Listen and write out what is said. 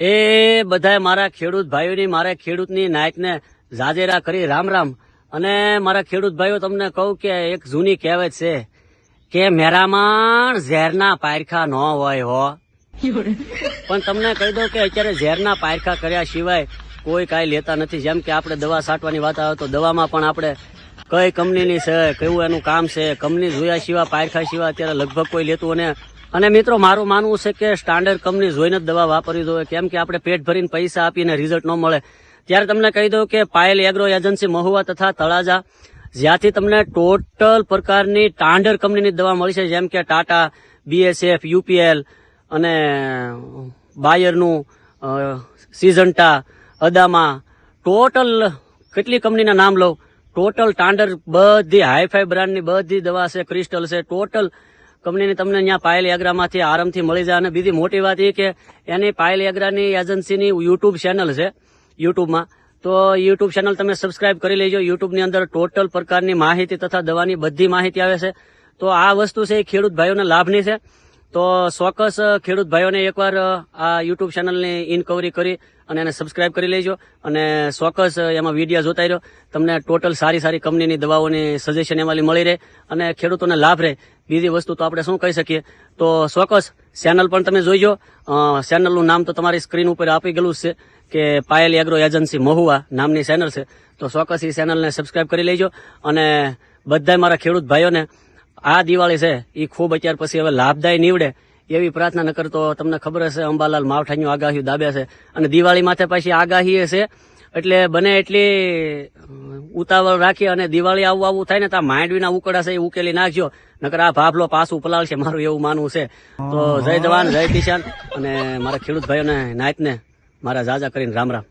એ બધાય મારા ખેડૂત ભાઈઓની મારા ખેડૂતની નાયકને જાજેરા કરી રામ રામ. અને મારા ખેડૂત ભાઈઓ તમને કહું કે એક જૂની કહેવત છે કે મેરામાં ઝેરના પારખા ન હોય હો. પણ તમને કહી દઉં કે અત્યારે ઝેરના પારખા કર્યા સિવાય કોઈ કાંઈ લેતા નથી. જેમ કે આપણે દવા છાંટવાની વાત આવે તો દવામાં પણ આપણે કઈ કંપનીની છે, કેવું એનું કામ છે, કંપની જોયા સિવાય પારખા સિવાય અત્યારે લગભગ કોઈ લેતું. અને મિત્રો મારું માનવું છે કે સ્ટાન્ડર્ડ કંપની જોઈને જ દવા વાપરવી જોઈએ. કેમ કે આપણે પેટ ભરીને પૈસા આપીને રિઝલ્ટ ન મળે. ત્યારે તમને કહી દઉં કે પાયલ એગ્રો એજન્સી મહુવા તથા તળાજા, જ્યાંથી તમને ટોટલ પ્રકારની સ્ટાન્ડર્ડ કંપનીની દવા મળી છે. જેમ કે ટાટા, BSF, UPL અને બાયરનું, સિઝન્ટા, અદામા, ટોટલ કેટલી કંપનીના નામ લઉં, ટોટલ સ્ટાન્ડર્ડ બધી હાઈફાઈ બ્રાન્ડની બધી દવા છે, ક્રિસ્ટલ છે, ટોટલ કંપનીની તમને અહીંયા પાયલ એગ્રામાંથી આરામથી મળી જાય. અને બીજી મોટી વાત એ કે એની પાયલ એગ્રાની એજન્સીની યુટ્યુબ ચેનલ છે. યુટ્યુબમાં તો યુટ્યુબ ચેનલ તમે સબસ્ક્રાઇબ કરી લેજો. યુટ્યુબની અંદર ટોટલ પ્રકારની માહિતી તથા દવાની બધી માહિતી આવે છે. તો આ વસ્તુ છે એ ખેડૂત ભાઈઓને લાભની છે. તો ચોક્કસ ખેડૂત ભાઈઓને એકવાર આ યુટ્યુબ ચેનલની ઇન્કવરી કરી અને એને સબસ્ક્રાઇબ કરી લેજો. અને ચોક્કસ એમાં વિડીયો જોતા રહ્યો. તમને ટોટલ સારી સારી કંપનીની દવાઓની સજેશન એમાંથી મળી રહે અને ખેડૂતોને લાભ રહે. બીજી વસ્તુ તો આપણે શું કહી શકીએ. તો ચોક્કસ ચેનલ પણ તમે જોઈજો. ચેનલનું નામ તો તમારી સ્ક્રીન ઉપર આપી ગયેલું છે કે પાયલ એગ્રો એજન્સી મહુવા નામની ચેનલ છે. તો ચોક્કસ એ ચેનલને સબસ્ક્રાઇબ કરી લેજો. અને બધા મારા ખેડૂત ભાઈઓને આ દિવાળી છે એ ખૂબ અત્યાર પછી હવે લાભદાયી નીવડે એવી પ્રાર્થના. ન કરતો તમને ખબર હશે અંબાલાલ માવઠાની આગાહી દાબ્યા છે અને દિવાળી માથે પાછી આગાહી છે. એટલે બને એટલી ઉતાવળ રાખી અને દિવાળી આવું થાય ને તો માંડવીના ઉકળા છે એ ઉકેલી નાખજો. નકર આ ભાફલો પાછું પલાળશે, મારું એવું માનવું છે. તો જય જવાન, જય કિસાન. અને મારા ખેડૂત ભાઈઓને નાયકને મારા જાજા કરીને રામ રામ.